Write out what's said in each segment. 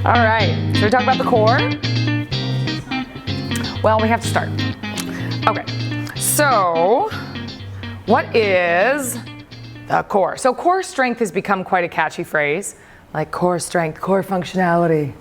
All right, so we talk about the core. Well, we have to start. Okay, so what is the core? So core strength has become quite a catchy phrase, like core strength, core functionality.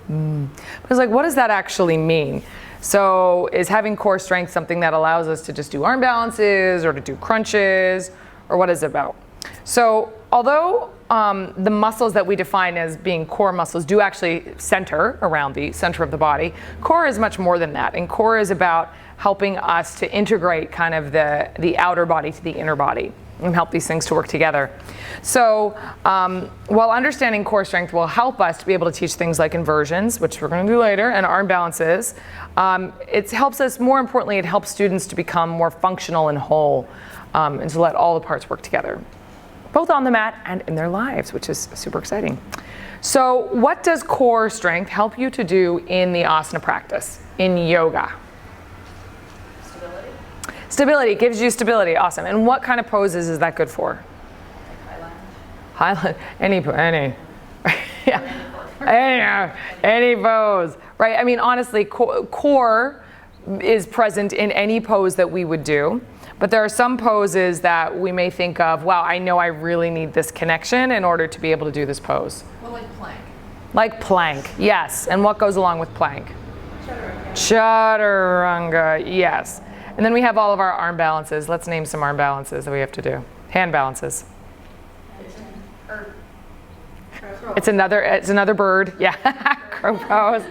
But it's like, what does that actually mean? So is having core strength something that allows us to just do arm balances or to do crunches, or what is it about? So although the muscles that we define as being core muscles do actually center around the center of the body, core is much more than that. And core is about helping us to integrate kind of the outer body to the inner body and help these things to work together. So while understanding core strength will help us to be able to teach things like inversions, which we're going to do later, and arm balances, it helps us, more importantly, it helps students to become more functional and whole, and to let all the parts work together, both on the mat and in their lives, which is super exciting. So what does core strength help you to do in the asana practice, in yoga? Stability. Stability, gives you stability, awesome. And what kind of poses is that good for? High lunge. Any, yeah, any pose, right? I mean, honestly, core is present in any pose that we would do. But there are some poses that we may think of, wow, I know I really need this connection in order to be able to do this pose. Well, like plank. Like plank, yes. And what goes along with plank? Chaturanga. Chaturanga, yes. And then we have all of our arm balances. Let's name some arm balances that we have to do. Hand balances. It's another bird, yeah. Crow pose.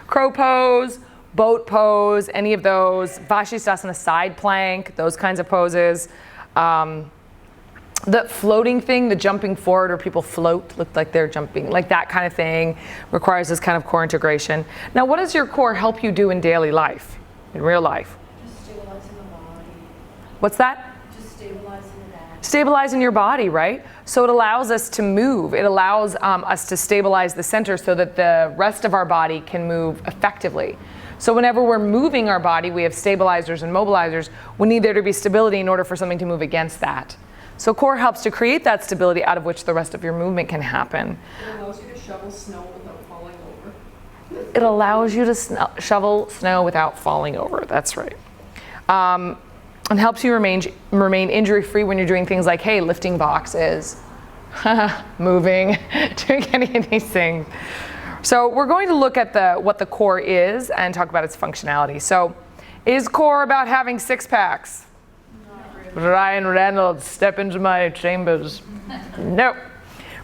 Crow pose. Boat pose, any of those, Vashisthasana, side plank, those kinds of poses. The floating thing, the jumping forward, or people float, look like they're jumping, like that kind of thing, requires this kind of core integration. Now, what does your core help you do in daily life, in real life? Just stabilizing the body. What's that? Just stabilizing the body. Stabilizing your body, right? So it allows us to move. It allows us to stabilize the center so that the rest of our body can move effectively. So whenever we're moving our body, we have stabilizers and mobilizers. We need there to be stability in order for something to move against that. So core helps to create that stability out of which the rest of your movement can happen. It allows you to shovel snow without falling over. It allows you to shovel snow without falling over. That's right. And helps you remain injury-free when you're doing things like, hey, lifting boxes, moving, doing any of these things. So we're going to look at what the core is and talk about its functionality. So is core about having six packs? Really. Ryan Reynolds, step into my chambers. Nope.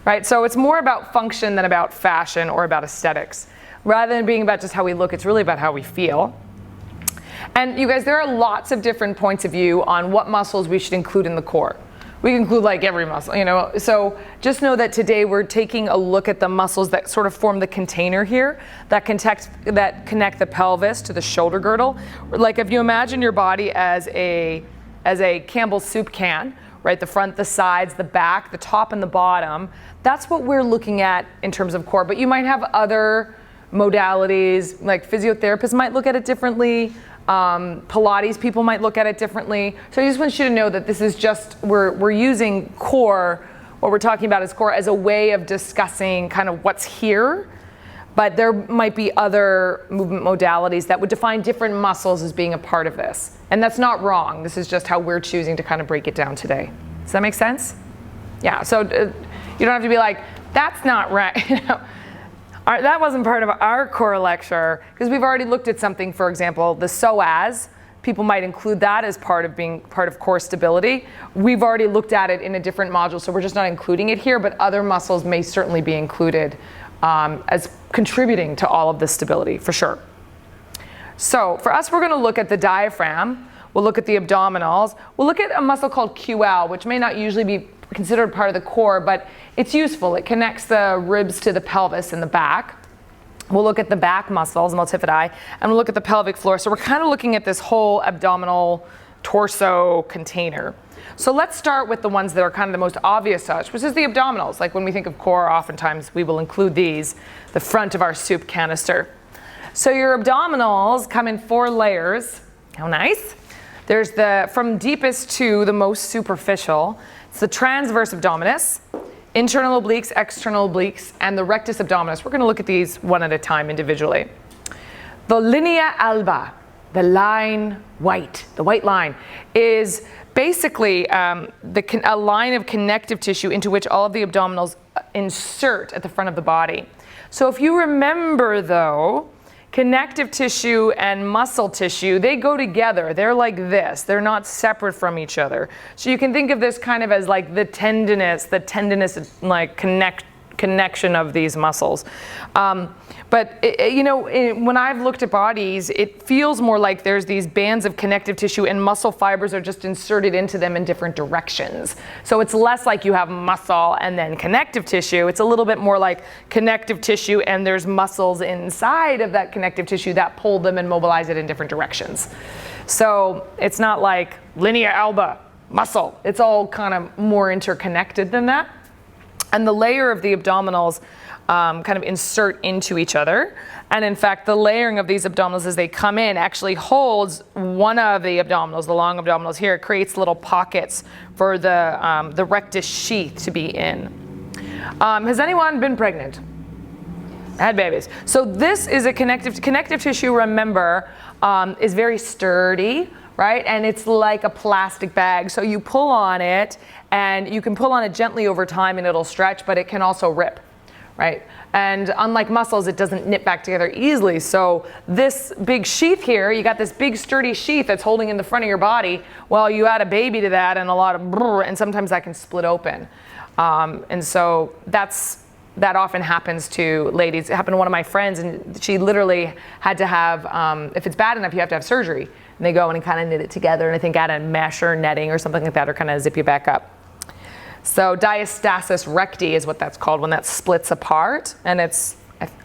Right, so it's more about function than about fashion or about aesthetics. Rather than being about just how we look, it's really about how we feel. And you guys, there are lots of different points of view on what muscles we should include in the core. We can include like every muscle, you know. So just know that today we're taking a look at the muscles that sort of form the container here, that connect the pelvis to the shoulder girdle. Like if you imagine your body as a Campbell's soup can, right? The front, the sides, the back, the top and the bottom. That's what we're looking at in terms of core. But you might have other modalities, like physiotherapists might look at it differently. Pilates people might look at it differently. So I just want you to know that this is just, we're using core, what we're talking about is core as a way of discussing kind of what's here, but there might be other movement modalities that would define different muscles as being a part of this. And that's not wrong. This is just how we're choosing to kind of break it down today. Does that make sense? Yeah, so you don't have to be like, that's not right. You know? That wasn't part of our core lecture, because we've already looked at something, for example, the psoas. People might include that as part of core stability. We've already looked at it in a different module, so we're just not including it here, but other muscles may certainly be included as contributing to all of this stability, for sure. So for us, we're going to look at the diaphragm. We'll look at the abdominals. We'll look at a muscle called QL, which may not usually be considered part of the core, but it's useful. It connects the ribs to the pelvis in the back. We'll look at the back muscles, multifidi, and we'll look at the pelvic floor. So we're kind of looking at this whole abdominal torso container. So let's start with the ones that are kind of the most obvious to us, which is the abdominals. Like when we think of core, oftentimes we will include these, the front of our soup canister. So your abdominals come in 4 layers. How nice. There's the, from deepest to the most superficial, it's the transverse abdominis. internal obliques, external obliques, and the rectus abdominis. We're going to look at these one at a time individually. The linea alba, the line white, the white line, is basically a line of connective tissue into which all of the abdominals insert at the front of the body. So if you remember though, connective tissue and muscle tissue, they go together. They're like this. They're not separate from each other. So you can think of this kind of as like the tendinous like connection of these muscles. But when I've looked at bodies, it feels more like there's these bands of connective tissue and muscle fibers are just inserted into them in different directions. So it's less like you have muscle and then connective tissue. It's a little bit more like connective tissue and there's muscles inside of that connective tissue that pull them and mobilize it in different directions. So it's not like linea alba, muscle. It's all kind of more interconnected than that. And the layer of the abdominals kind of insert into each other. And in fact, the layering of these abdominals as they come in actually holds one of the abdominals, the long abdominals here, creates little pockets for the rectus sheath to be in. Has anyone been pregnant? Had babies. So this is a connective tissue, remember, is very sturdy, right? And it's like a plastic bag. So you pull on it and you can pull on it gently over time and it'll stretch, but it can also rip. Right? And unlike muscles, it doesn't knit back together easily. So this big sheath here, you got this big sturdy sheath that's holding in the front of your body. Well, you add a baby to that and a lot of brrr, and sometimes that can split open. And so that often happens to ladies. It happened to one of my friends, and she literally had to have, if it's bad enough, you have to have surgery. And they go in and kind of knit it together, and I think add a mesh or netting or something like that, or kind of zip you back up. So diastasis recti is what that's called when that splits apart, and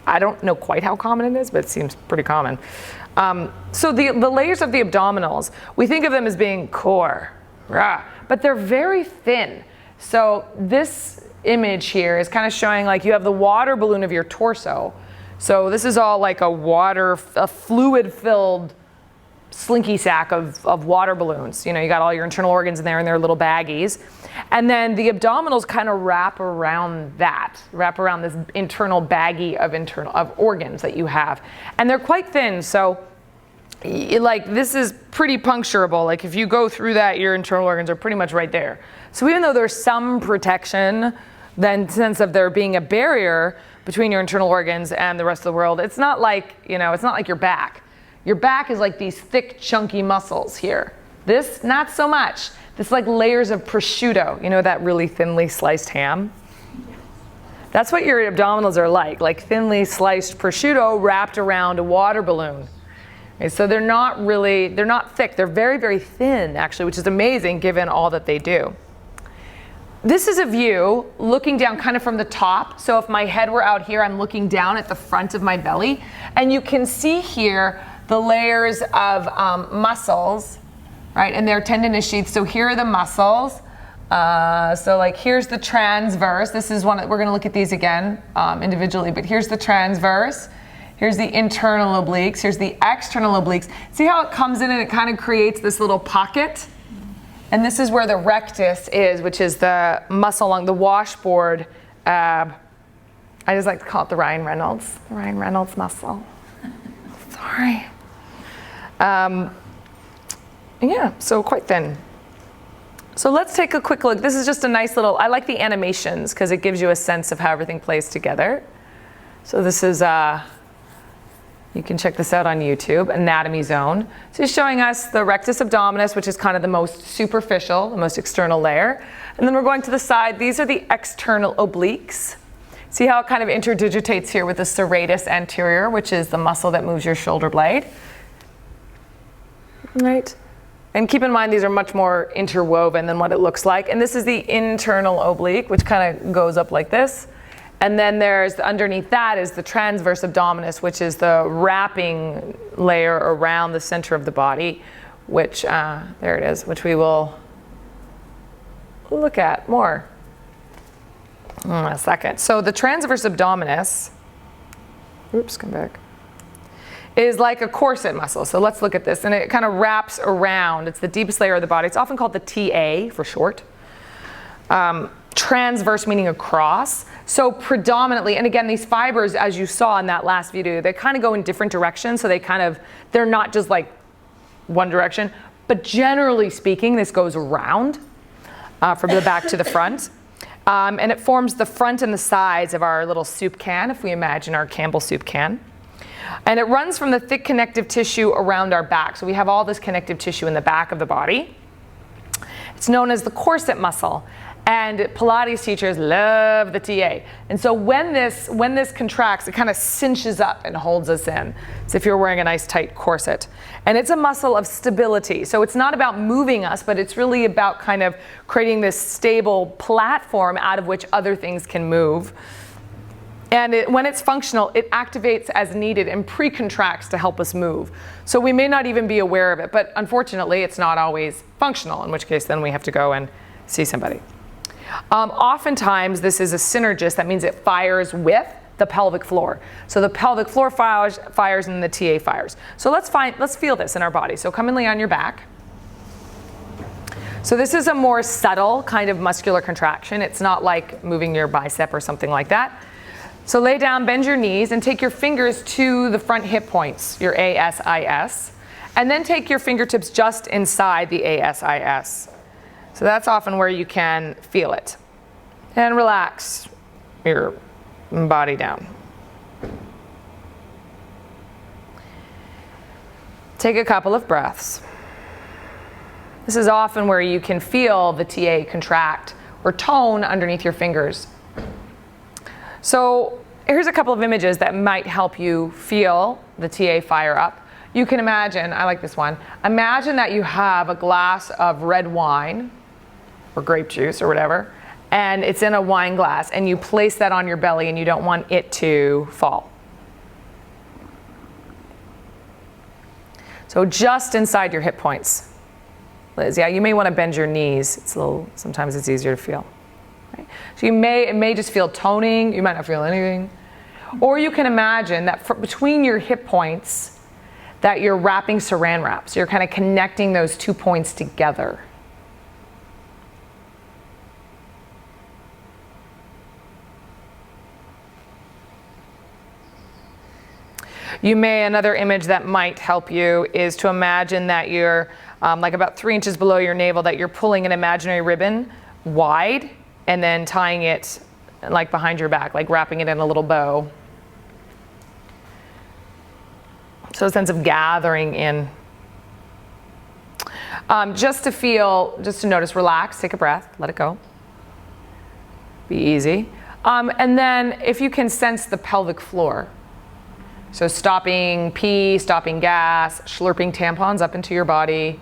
I don't know quite how common it is, but it seems pretty common. So the layers of the abdominals, we think of them as being core, but they're very thin. So this image here is kind of showing like you have the water balloon of your torso. So this is all like a fluid-filled slinky sack of water balloons. You got all your internal organs in there and they're little baggies. And then the abdominals kind of wrap around this internal baggie of organs that you have. And they're quite thin, so like this is pretty puncturable. Like if you go through that, your internal organs are pretty much right there. So even though there's some protection, then sense of there being a barrier between your internal organs and the rest of the world, it's not like, it's not like your back. Your back is like these thick, chunky muscles here. This, not so much. This is like layers of prosciutto, that really thinly sliced ham? That's what your abdominals are like thinly sliced prosciutto wrapped around a water balloon. Okay, so they're not thick. They're very, very thin, actually, which is amazing given all that they do. This is a view looking down kind of from the top. So if my head were out here, I'm looking down at the front of my belly. And you can see here the layers of muscles, right? And they're tendinous sheaths. So here are the muscles. So like here's the transverse. This is one, we're going to look at these again individually, but here's the transverse. Here's the internal obliques. Here's the external obliques. See how it comes in and it kind of creates this little pocket? And this is where the rectus is, which is the muscle along the washboard ab. I just like to call it the Ryan Reynolds muscle. Sorry. Yeah, so quite thin. So let's take a quick look. This is just a nice little, I like the animations because it gives you a sense of how everything plays together. So this is, you can check this out on YouTube, Anatomy Zone. So it's showing us the rectus abdominis, which is kind of the most superficial, the most external layer. And then we're going to the side. These are the external obliques. See how it kind of interdigitates here with the serratus anterior, which is the muscle that moves your shoulder blade. Right. And keep in mind, these are much more interwoven than what it looks like. And this is the internal oblique, which kind of goes up like this. And then there's, underneath that is the transverse abdominis, which is the wrapping layer around the center of the body, which, there it is, which we will look at more in a second. So the transverse abdominis, oops, come back, is like a corset muscle. So let's look at this. And it kind of wraps around. It's the deepest layer of the body. It's often called the TA for short. Transverse meaning across. So predominantly, and again, these fibers, as you saw in that last video, they kind of go in different directions. So they're not just like one direction, but generally speaking, this goes around from the back to the front. And it forms the front and the sides of our little soup can, if we imagine our Campbell soup can. And it runs from the thick connective tissue around our back. So we have all this connective tissue in the back of the body. It's known as the corset muscle. And Pilates teachers love the TA. And so when this contracts, it kind of cinches up and holds us in. As if you're wearing a nice tight corset. And it's a muscle of stability. So it's not about moving us, but it's really about kind of creating this stable platform out of which other things can move. And when it's functional, it activates as needed and pre-contracts to help us move. So we may not even be aware of it, but unfortunately, it's not always functional, in which case then we have to go and see somebody. Oftentimes, this is a synergist. That means it fires with the pelvic floor. So the pelvic floor fires and the TA fires. So let's feel this in our body. So come and lay on your back. So this is a more subtle kind of muscular contraction. It's not like moving your bicep or something like that. So lay down, bend your knees, and take your fingers to the front hip points, your ASIS. And then take your fingertips just inside the ASIS. So that's often where you can feel it. And relax your body down. Take a couple of breaths. This is often where you can feel the TA contract or tone underneath your fingers. So here's a couple of images that might help you feel the TA fire up. You can imagine, I like this one, imagine that you have a glass of red wine or grape juice or whatever, and it's in a wine glass, and you place that on your belly and you don't want it to fall. So just inside your hip points. Liz, yeah, you may want to bend your knees. Sometimes it's easier to feel. Right? So it may just feel toning, you might not feel anything. Or you can imagine that between your hip points that you're wrapping saran wrap. So you're kind of connecting those 2 points together. Another image that might help you is to imagine that you're like about 3 inches below your navel, that you're pulling an imaginary ribbon wide and then tying it like behind your back, like wrapping it in a little bow. So a sense of gathering in. Just to notice, relax, take a breath, let it go. Be easy. And then if you can sense the pelvic floor. So stopping pee, stopping gas, slurping tampons up into your body,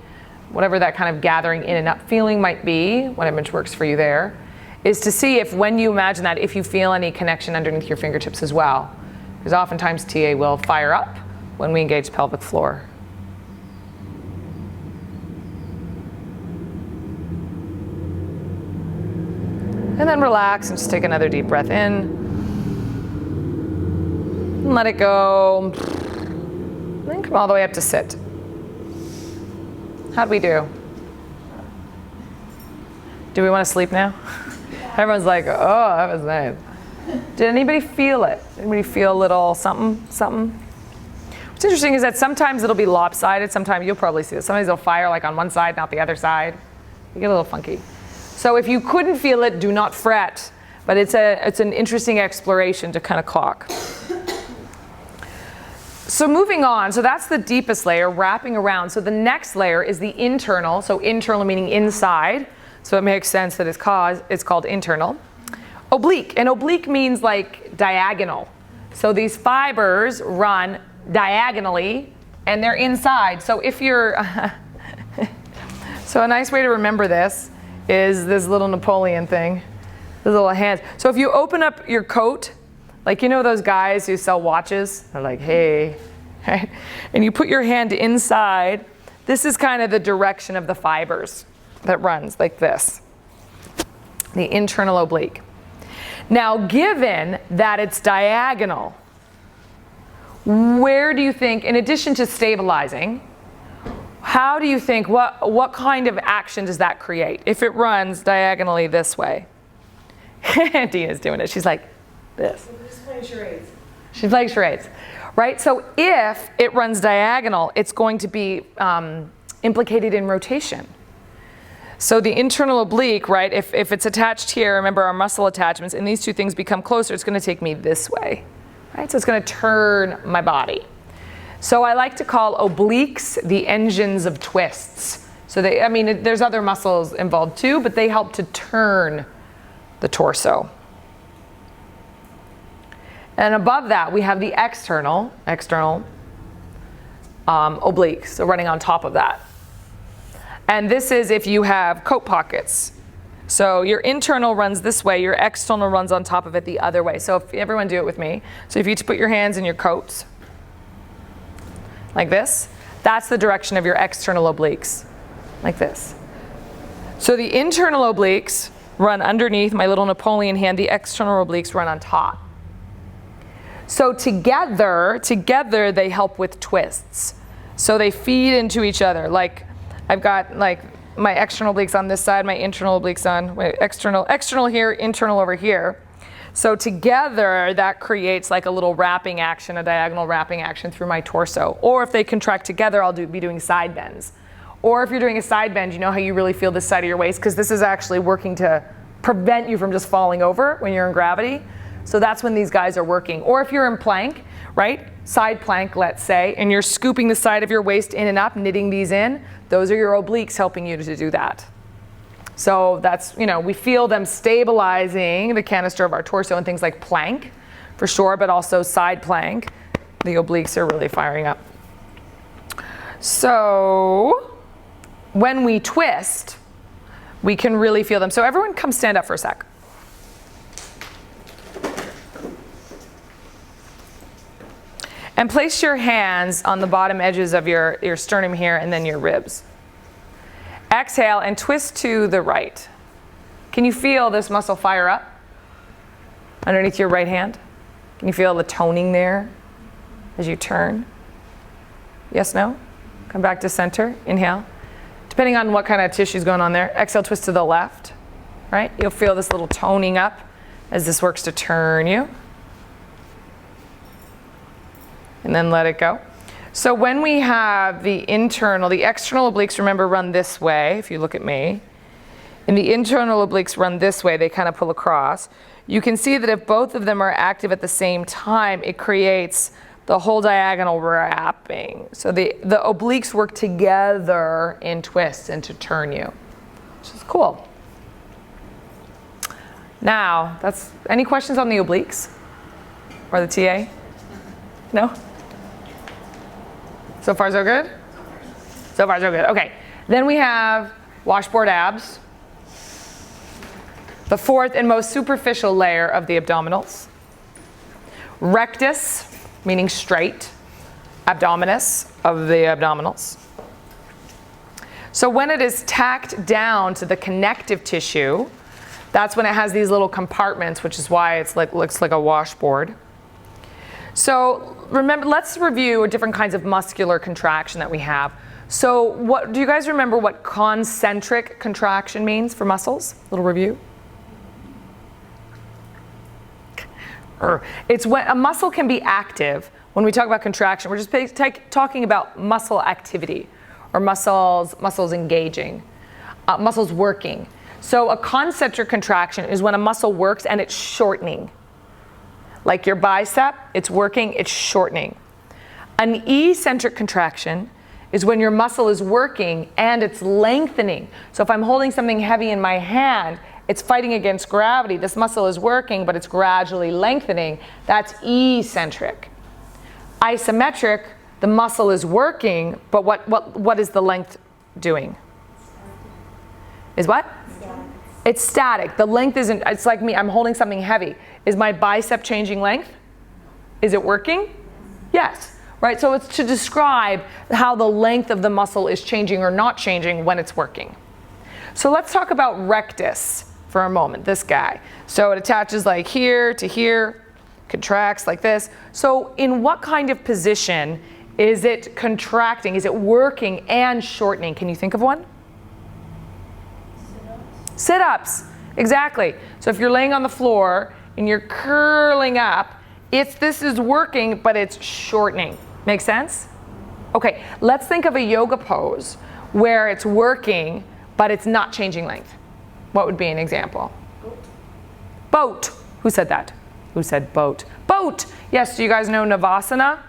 whatever that kind of gathering in and up feeling might be, what image works for you there, is to see if when you imagine that, if you feel any connection underneath your fingertips as well. Because oftentimes TA will fire up when we engage pelvic floor. And then relax and just take another deep breath in. And let it go. Then come all the way up to sit. How'd we do? Do we want to sleep now? Everyone's like, oh, that was nice. Did anybody feel it? Anybody feel a little something, something? What's interesting is that sometimes it'll be lopsided. Sometimes you'll probably see this. Sometimes it'll fire like on one side, not the other side. You get a little funky. So if you couldn't feel it, do not fret. But it's an interesting exploration to kind of clock. So moving on, so that's the deepest layer, wrapping around. So the next layer is the internal. So internal meaning inside. So it makes sense that it's called internal. Oblique, and oblique means like diagonal. So these fibers run diagonally and they're inside. So if you're, so a nice way to remember this is this little Napoleon thing, the little hands. So if you open up your coat, like you know those guys who sell watches, they're like, hey, right? And you put your hand inside, this is kind of the direction of the fibers that runs like this, the internal oblique. Now, given that it's diagonal, where do you think, in addition to stabilizing, how do you think, what kind of action does that create if it runs diagonally this way? Dina's doing it. She's like this. We're just playing charades. She's playing charades, right? So if it runs diagonal, it's going to be implicated in rotation. So the internal oblique, right, if it's attached here, remember our muscle attachments, and these two things become closer, it's going to take me this way, right? So it's going to turn my body. So I like to call obliques the engines of twists. So they, I mean, there's other muscles involved too, but they help to turn the torso. And above that, we have the external obliques, so running on top of that. And this is if you have coat pockets. So your internal runs this way, your external runs on top of it the other way. So if everyone do it with me. So if you put your hands in your coats, like this, that's the direction of your external obliques, like this. So the internal obliques run underneath my little Napoleon hand, the external obliques run on top. So together they help with twists. So they feed into each other. Like I've got like my external obliques on this side, my internal obliques on my external here, internal over here. So together that creates like a little wrapping action, a diagonal wrapping action through my torso. Or if they contract together, I'll be doing side bends. Or if you're doing a side bend, you know how you really feel this side of your waist, because this is actually working to prevent you from just falling over when you're in gravity. So that's when these guys are working. Or if you're in plank, right? Side plank, let's say, and you're scooping the side of your waist in and up, knitting these in, those are your obliques helping you to do that. So that's, you know, we feel them stabilizing the canister of our torso in things like plank, for sure, but also side plank. The obliques are really firing up. So when we twist, we can really feel them. So everyone come stand up for a sec. And place your hands on the bottom edges of your sternum here and then your ribs. Exhale and twist to the right. Can you feel this muscle fire up underneath your right hand? Can you feel the toning there as you turn? Yes, no? Come back to center. Inhale. Depending on what kind of tissue is going on there. Exhale, twist to the left. Right? You'll feel this little toning up as this works to turn you. And then let it go. So when we have the external obliques, remember, run this way, if you look at me. And the internal obliques run this way, they kind of pull across. You can see that if both of them are active at the same time, it creates the whole diagonal wrapping. So the obliques work together in twists and to turn you, which is cool. Now, any questions on the obliques? Or the TA? No? So far so good? So far so good. Okay. Then we have washboard abs. The fourth and most superficial layer of the abdominals. Rectus, meaning straight. Abdominis, of the abdominals. So when it is tacked down to the connective tissue, that's when it has these little compartments, which is why it looks like a washboard. So remember, let's review different kinds of muscular contraction that we have. So do you guys remember what concentric contraction means for muscles? A little review. It's when a muscle can be active. When we talk about contraction, we're just talking about muscle activity or muscles engaging, muscles working. So a concentric contraction is when a muscle works and it's shortening. Like your bicep, it's working, it's shortening. An eccentric contraction is when your muscle is working and it's lengthening. So if I'm holding something heavy in my hand, it's fighting against gravity. This muscle is working, but it's gradually lengthening. That's eccentric. Isometric, the muscle is working, but what is the length doing? Is what? It's static. The length isn't, it's like me, I'm holding something heavy. Is my bicep changing length? Is it working? Yes, right? So it's to describe how the length of the muscle is changing or not changing when it's working. So let's talk about rectus for a moment, this guy. So it attaches like here to here, contracts like this. So in what kind of position is it contracting? Is it working and shortening? Can you think of one? Sit-ups. Exactly. So if you're laying on the floor and you're curling up, this is working, but it's shortening. Make sense? Okay, let's think of a yoga pose where it's working, but it's not changing length. What would be an example? Boat. Who said that? Who said boat? Boat! Yes, do you guys know Navasana?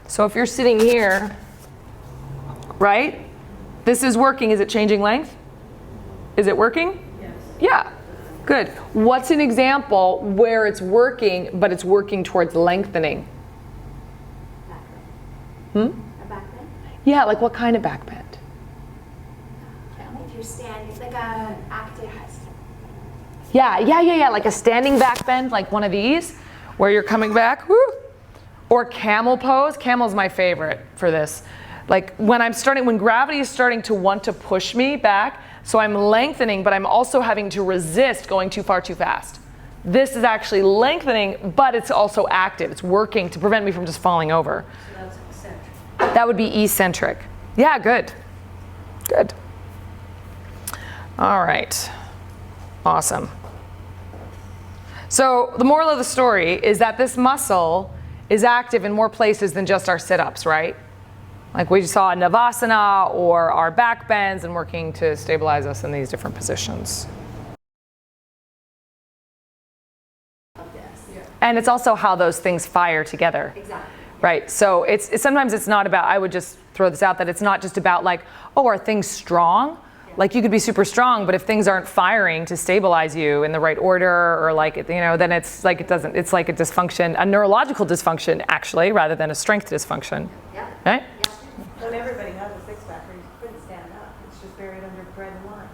So if you're sitting here, right? This is working. Is it changing length? Is it working? Yes. Yeah. Good. What's an example where it's working, but it's working towards lengthening? A back bend? Yeah, like what kind of back bend? If you're standing, like a active. Yeah, like a standing back bend, like one of these, where you're coming back, woo. Or camel pose. Camel's my favorite for this. Like when gravity is starting to want to push me back, so I'm lengthening, but I'm also having to resist going too far too fast. This is actually lengthening, but it's also active. It's working to prevent me from just falling over. So that's eccentric. That would be eccentric. Yeah, good. Good. All right. Awesome. So the moral of the story is that this muscle is active in more places than just our sit-ups, right? Like we saw Navasana or our back bends and working to stabilize us in these different positions. And it's also how those things fire together. Exactly. Right, so sometimes it's not about, I would just throw this out, that it's not just about like, oh, are things strong? Like you could be super strong, but if things aren't firing to stabilize you in the right order, or like, then it's like it's like a dysfunction, a neurological dysfunction actually, rather than a strength dysfunction. Yeah. Right? Yeah. Not everybody has a six-pack or you couldn't stand up. It's just buried under bread and wine.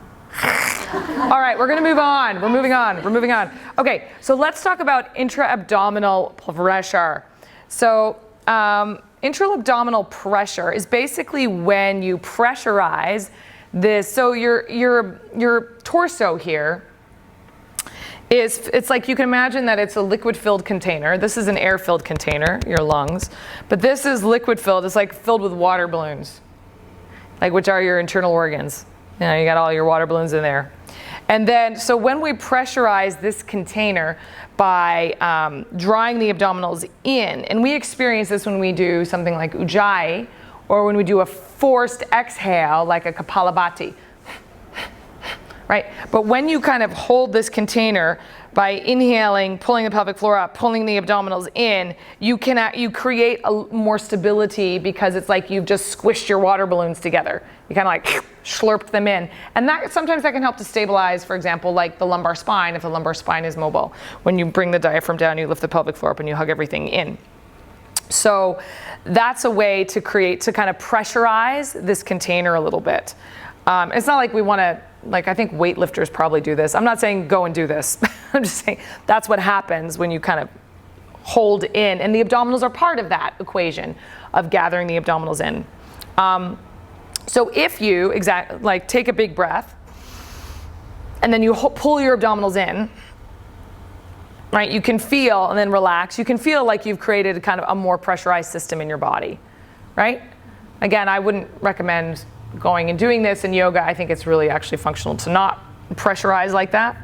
All right, we're gonna move on. We're moving on. Okay, so let's talk about intra-abdominal pressure. So intra-abdominal pressure is basically when you pressurize this. So your torso here it's like, you can imagine that it's a liquid-filled container. This is an air-filled container, your lungs, but this is liquid-filled. It's like filled with water balloons, like which are your internal organs. You got all your water balloons in there. And then, so when we pressurize this container by drawing the abdominals in, and we experience this when we do something like ujjayi, or when we do a forced exhale, like a kapalabhati, right? But when you kind of hold this container by inhaling, pulling the pelvic floor up, pulling the abdominals in, you create more stability, because it's like you've just squished your water balloons together. You kind of like slurped them in. And sometimes that can help to stabilize, for example, like the lumbar spine, if the lumbar spine is mobile. When you bring the diaphragm down, you lift the pelvic floor up and you hug everything in. So that's a way to kind of pressurize this container a little bit. It's not like we want to, like, I think weightlifters probably do this. I'm not saying go and do this. I'm just saying that's what happens when you kind of hold in. And the abdominals are part of that equation of gathering the abdominals in. So if you take a big breath and then you pull your abdominals in, right, you can feel, and then relax, you can feel like you've created kind of a more pressurized system in your body, right? Again, I wouldn't recommend going and doing this in yoga. I think it's really actually functional to not pressurize like that.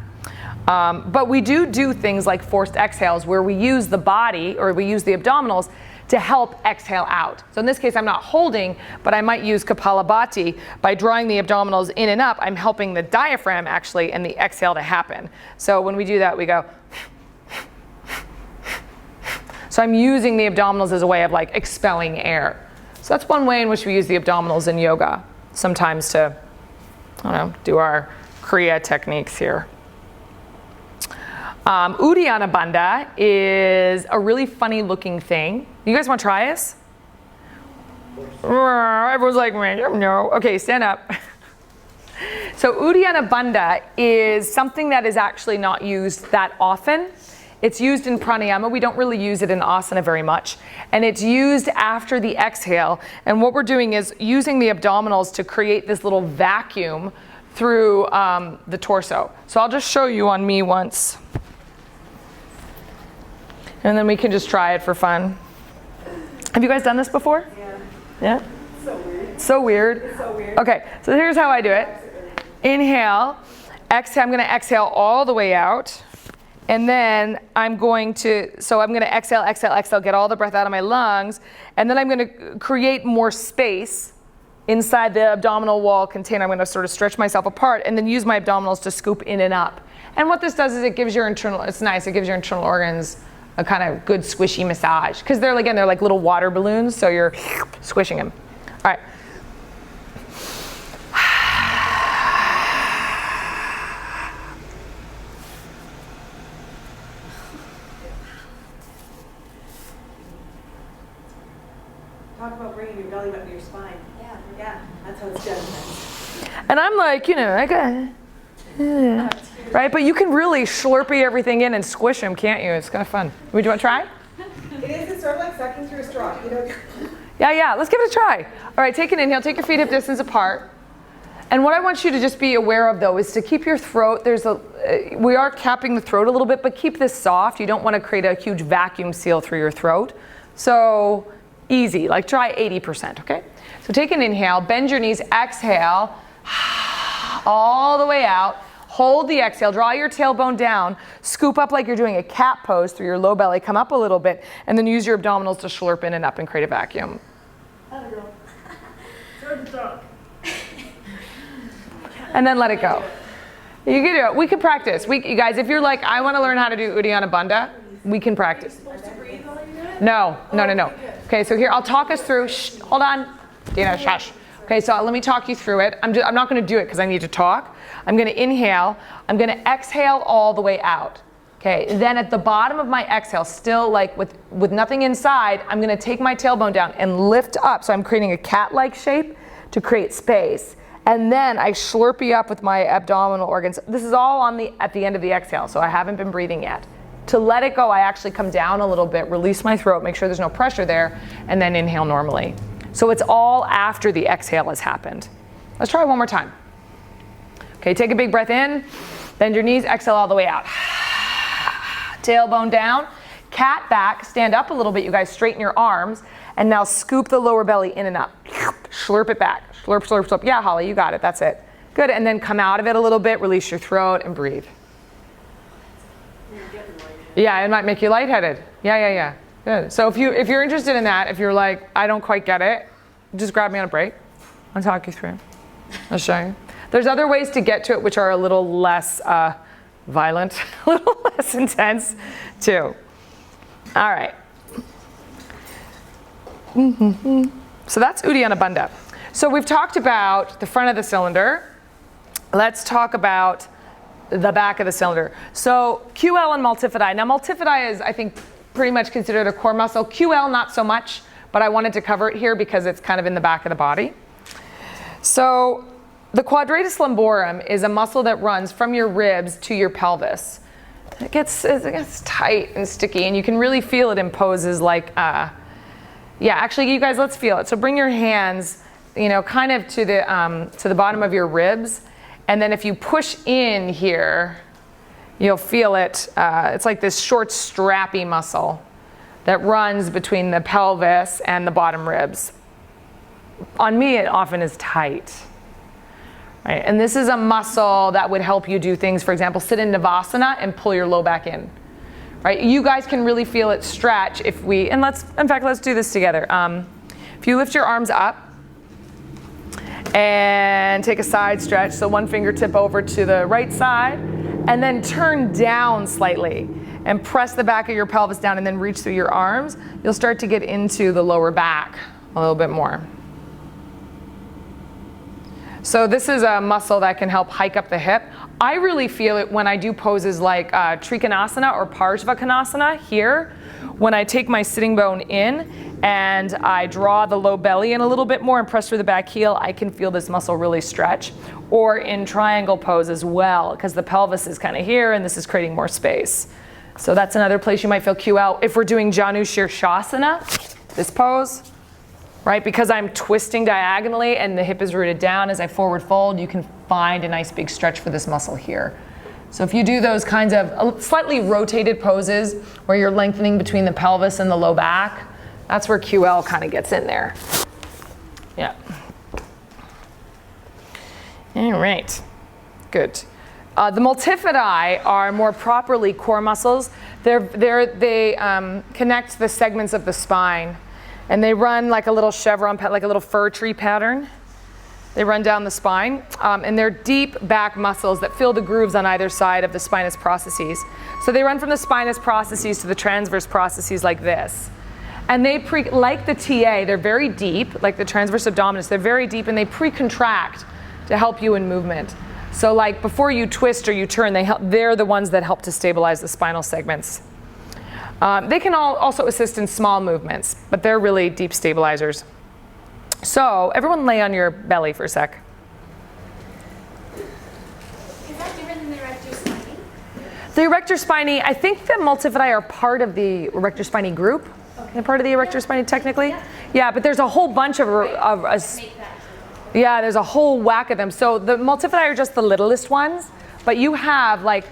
But we do things like forced exhales, where we use the body, or we use the abdominals to help exhale out. So in this case, I'm not holding, but I might use kapalabhati. By drawing the abdominals in and up, I'm helping the diaphragm actually and the exhale to happen. So when we do that, we go. So I'm using the abdominals as a way of like expelling air. So that's one way in which we use the abdominals in yoga, sometimes to, do our Kriya techniques here. Uddiyana Bandha is a really funny looking thing. You guys want to try this? Everyone's like, no. Okay, stand up. So Uddiyana Bandha is something that is actually not used that often. It's used in pranayama. We don't really use it in asana very much. And it's used after the exhale. And what we're doing is using the abdominals to create this little vacuum through the torso. So I'll just show you on me once. And then we can just try it for fun. Have you guys done this before? Yeah. Yeah? So weird. So weird. It's so weird. Okay, so here's how I do it. Inhale, Exhale, I'm gonna exhale all the way out. And then I'm going to exhale, exhale, exhale, get all the breath out of my lungs. And then I'm gonna create more space inside the abdominal wall container. I'm gonna sort of stretch myself apart and then use my abdominals to scoop in and up. And what this does is it gives your internal, it's nice, it gives your internal organs a kind of good squishy massage. Because they're like little water balloons, so you're squishing them. All right. Talk about bringing your belly button to your spine. Yeah. Yeah, that's how it's done. And I'm like, I got, right? But you can really slurpee everything in and squish them, can't you? It's kind of fun. Would you want to try? It is, it's sort of like sucking through a straw, Yeah, let's give it a try. All right, take an inhale, take your feet hip distance apart. And what I want you to just be aware of though is to keep your throat, we are capping the throat a little bit, but keep this soft. You don't want to create a huge vacuum seal through your throat. So easy, like try 80%, okay? So take an inhale, bend your knees, exhale, all the way out. Hold the exhale, draw your tailbone down, scoop up like you're doing a cat pose through your low belly, come up a little bit, and then use your abdominals to slurp in and up and create a vacuum. And then let it go. You can do it. We can practice. You guys, if you're like, I want to learn how to do Uddiyana Bandha, we can practice. No. Okay, so here, I'll talk us through. Shh, hold on. Dina, shush. Okay, so let me talk you through it. I'm not going to do it because I need to talk. I'm going to inhale. I'm going to exhale all the way out. Okay, then at the bottom of my exhale, still like with nothing inside, I'm going to take my tailbone down and lift up. So I'm creating a cat-like shape to create space. And then I slurpee up with my abdominal organs. This is all at the end of the exhale, so I haven't been breathing yet. To let it go, I actually come down a little bit, release my throat, make sure there's no pressure there, and then inhale normally. So it's all after the exhale has happened. Let's try one more time. Okay, take a big breath in, bend your knees, exhale all the way out. Tailbone down, cat back, stand up a little bit, you guys, straighten your arms, and now scoop the lower belly in and up. Slurp it back, slurp, slurp, slurp. Yeah, Holly, you got it, that's it. Good, and then come out of it a little bit, release your throat, and breathe. Yeah, it might make you lightheaded. Yeah. Good. So if you're interested in that, if you're like, I don't quite get it, just grab me on a break. I'll talk you through it. I'll show you. There's other ways to get to it which are a little less violent, a little less intense too. All right. So that's Uddiyana Bandha. So we've talked about the front of the cylinder. Let's talk about the back of the cylinder. So QL and multifidi. Now multifidi is, I think, pretty much considered a core muscle. QL not so much, but I wanted to cover it here because it's kind of in the back of the body. So the quadratus lumborum is a muscle that runs from your ribs to your pelvis. It gets tight and sticky, and you can really feel it in poses like, yeah, actually, you guys, let's feel it. So bring your hands, kind of to the bottom of your ribs, and then if you push in here, you'll feel it. It's like this short, strappy muscle that runs between the pelvis and the bottom ribs. On me, it often is tight. Right? And this is a muscle that would help you do things, for example, sit in Navasana and pull your low back in. Right? You guys can really feel it stretch if we, and let's do this together. If you lift your arms up and take a side stretch, so one fingertip over to the right side, and then turn down slightly and press the back of your pelvis down and then reach through your arms, you'll start to get into the lower back a little bit more. So this is a muscle that can help hike up the hip. I really feel it when I do poses like Trikonasana or Parshvakonasana here, when I take my sitting bone in and I draw the low belly in a little bit more and press through the back heel, I can feel this muscle really stretch. Or in triangle pose as well, because the pelvis is kind of here and this is creating more space. So that's another place you might feel QL. If we're doing Janu Shirshasana, this pose, right? Because I'm twisting diagonally and the hip is rooted down as I forward fold, you can find a nice big stretch for this muscle here. So if you do those kinds of slightly rotated poses where you're lengthening between the pelvis and the low back, that's where QL kind of gets in there. Yeah. All right, good. The multifidi are more properly core muscles. They connect the segments of the spine, and they run like a little chevron, like a little fir tree pattern. They run down the spine, and they're deep back muscles that fill the grooves on either side of the spinous processes. So they run from the spinous processes to the transverse processes like this. And they like the TA, they're very deep, like the transverse abdominis, they're very deep, and they pre-contract to help you in movement. So like before you twist or you turn, they're the ones that help to stabilize the spinal segments. They can also assist in small movements, but they're really deep stabilizers. So everyone lay on your belly for a sec. Is that different than the erector spinae? The erector spinae, I think the multifidi are part of the erector spinae group. Okay. They're part of the erector spinae technically. Yeah, but there's a whole bunch of yeah, there's a whole whack of them. So the multifidi are just the littlest ones, but you have like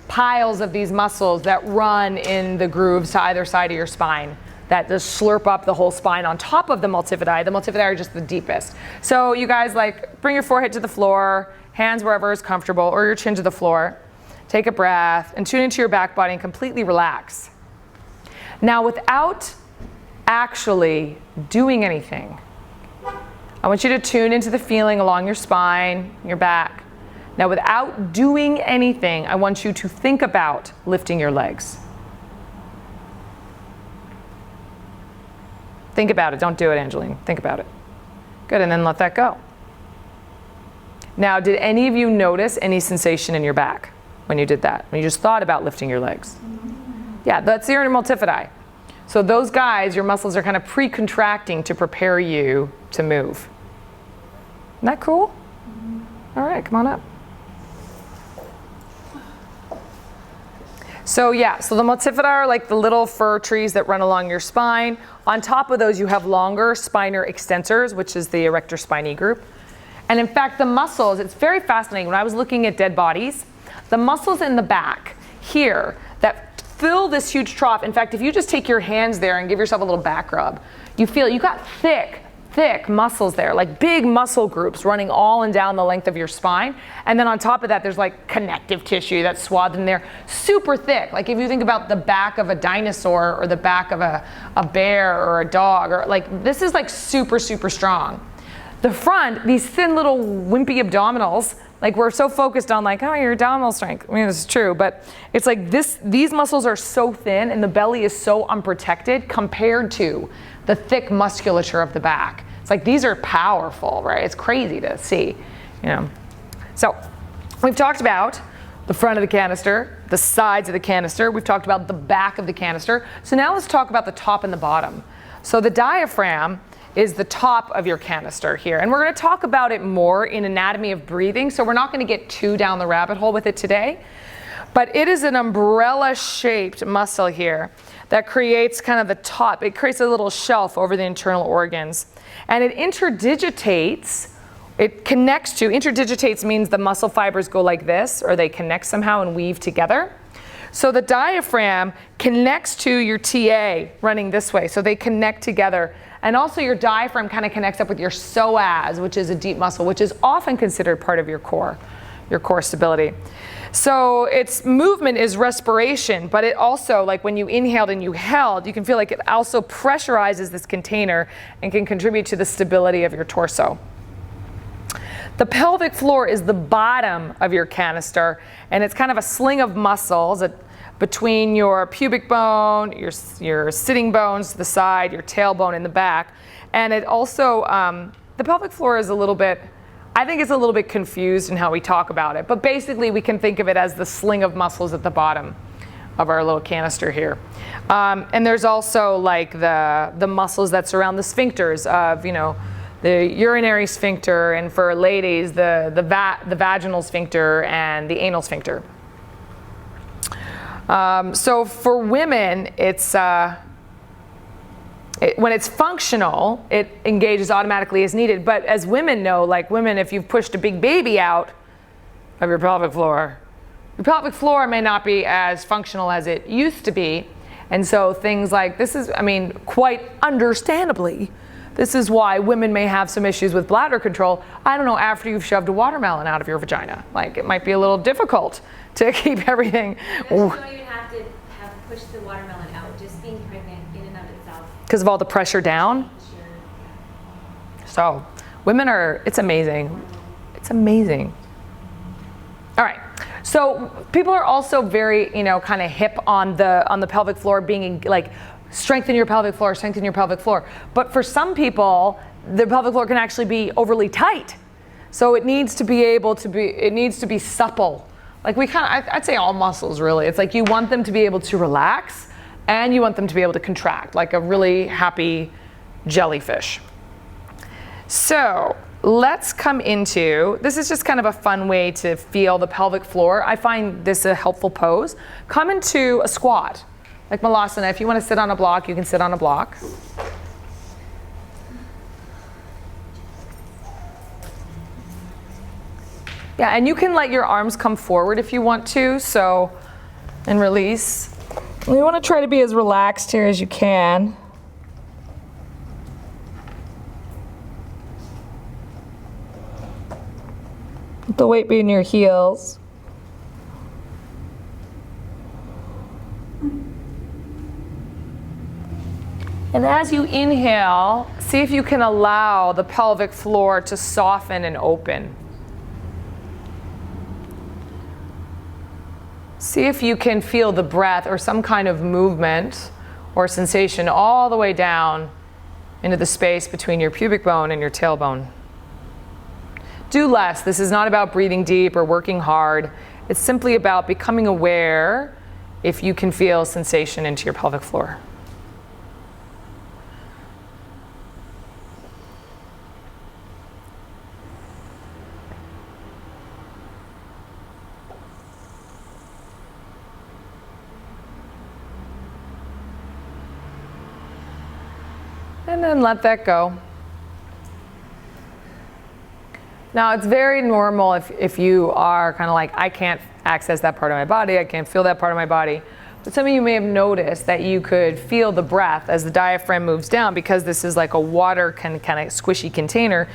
piles of these muscles that run in the grooves to either side of your spine that just slurp up the whole spine on top of the multifidi. The multifidi are just the deepest. So you guys like bring your forehead to the floor, hands wherever is comfortable, or your chin to the floor. Take a breath and tune into your back body and completely relax. Now without actually doing anything, I want you to tune into the feeling along your spine, your back. Now without doing anything, I want you to think about lifting your legs. Think about it. Don't do it, Angeline. Think about it. Good, and then let that go. Now, did any of you notice any sensation in your back when you did that? When you just thought about lifting your legs? Yeah, that's your multifidi. So those guys, your muscles are kind of pre-contracting to prepare you to move. Isn't that cool? All right, come on up. So yeah, so the multifidi are like the little fir trees that run along your spine. On top of those, you have longer spinal extensors, which is the erector spinae group. And in fact, the muscles, it's very fascinating. When I was looking at dead bodies, the muscles in the back here that fill this huge trough. In fact, if you just take your hands there and give yourself a little back rub, you feel you got thick muscles there, like big muscle groups running all and down the length of your spine. And then on top of that, there's like connective tissue that's swathed in there, super thick. Like if you think about the back of a dinosaur or the back of a bear or a dog, or like this is like super, super strong. The front, these thin little wimpy abdominals, like we're so focused on like, oh, your abdominal strength. I mean, this is true, but it's like these muscles are so thin and the belly is so unprotected compared to the thick musculature of the back. It's like these are powerful, right? It's crazy to see, you know. So we've talked about the front of the canister, the sides of the canister. We've talked about the back of the canister. So now let's talk about the top and the bottom. So the diaphragm is the top of your canister here. And we're going to talk about it more in anatomy of breathing. So we're not going to get too down the rabbit hole with it today. But it is an umbrella-shaped muscle here that creates kind of the top. It creates a little shelf over the internal organs. And it interdigitates, interdigitates means the muscle fibers go like this, or they connect somehow and weave together. So the diaphragm connects to your TA running this way, so they connect together. And also your diaphragm kind of connects up with your psoas, which is a deep muscle, which is often considered part of your core stability. So its movement is respiration, but it also, like when you inhaled and you held, you can feel like it also pressurizes this container and can contribute to the stability of your torso. The pelvic floor is the bottom of your canister, and it's kind of a sling of muscles between your pubic bone, your sitting bones to the side, your tailbone in the back. And it also, the pelvic floor is I think it's a little bit confused in how we talk about it, but basically we can think of it as the sling of muscles at the bottom of our little canister here. And there's also like the muscles that surround the sphincters of, you know, the urinary sphincter, and for ladies, the vaginal sphincter and the anal sphincter. So for women, it's when it's functional, it engages automatically as needed. But as women know, like women, if you've pushed a big baby out of your pelvic floor may not be as functional as it used to be. And so things like this is, I mean, quite understandably, This is why women may have some issues with bladder control, I don't know, after you've shoved a watermelon out of your vagina. Like, it might be a little difficult to keep everything. You don't even have to push the watermelon out, just being pregnant in and of itself. Because of all the pressure down. Sure. So women are, it's amazing. It's amazing. All right. So people are also very, kind of hip on the pelvic floor being like, strengthen your pelvic floor, strengthen your pelvic floor. But for some people, the pelvic floor can actually be overly tight. So it needs to be supple. Like I'd say all muscles really. It's like you want them to be able to relax and you want them to be able to contract like a really happy jellyfish. So let's come into, this is just kind of a fun way to feel the pelvic floor. I find this a helpful pose. Come into a squat, like Malasana. If you want to sit on a block, you can sit on a block. Yeah, and you can let your arms come forward if you want to, and release. You want to try to be as relaxed here as you can. Let the weight be in your heels. And as you inhale, see if you can allow the pelvic floor to soften and open. See if you can feel the breath or some kind of movement or sensation all the way down into the space between your pubic bone and your tailbone. Do less. This is not about breathing deep or working hard. It's simply about becoming aware if you can feel sensation into your pelvic floor. And then let that go. Now, it's very normal if you are kind of like, I can't access that part of my body, I can't feel that part of my body. But some of you may have noticed that you could feel the breath as the diaphragm moves down, because this is like a water kind of squishy container.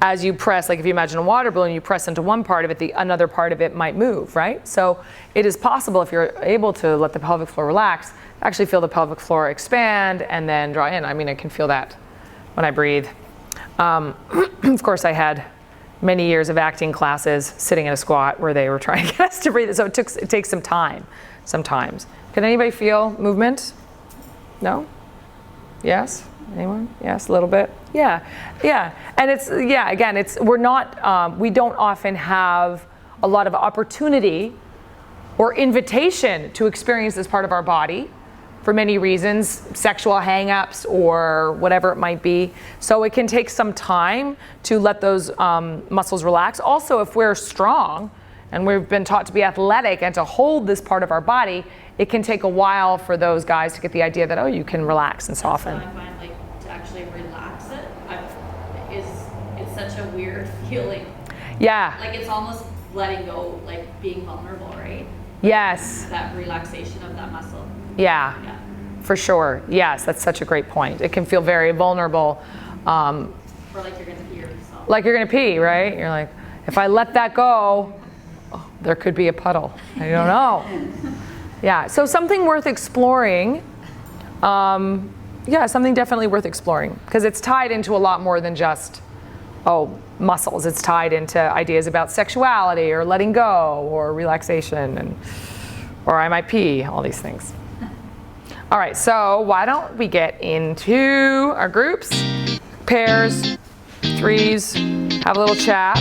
As you press, like if you imagine a water balloon, you press into one part of it, another part of it might move, right? So it is possible, if you're able to let the pelvic floor relax, actually feel the pelvic floor expand and then draw in. I mean, I can feel that when I breathe. Of course, I had many years of acting classes sitting in a squat where they were trying to get us to breathe. So it takes some time sometimes. Can anybody feel movement? No? Yes? Anyone? Yes, a little bit? Yeah, yeah. And again, we don't often have a lot of opportunity or invitation to experience this part of our body for many reasons, sexual hang-ups or whatever it might be. So it can take some time to let those muscles relax. Also, if we're strong and we've been taught to be athletic and to hold this part of our body, it can take a while for those guys to get the idea that, oh, you can relax and soften. So I find like to actually relax it it's such a weird feeling. Yeah. Like it's almost letting go, like being vulnerable, right? Yes. That relaxation of that muscle. Yeah. Yeah. For sure. Yes, that's such a great point. It can feel very vulnerable. Or like you're gonna pee yourself. Like you're gonna pee, right? You're like, if I let that go, there could be a puddle. I don't know. Yeah, so something worth exploring. Something definitely worth exploring, because it's tied into a lot more than just, muscles. It's tied into ideas about sexuality or letting go or relaxation or I might pee, all these things. All right, so why don't we get into our groups, pairs, threes, have a little chat.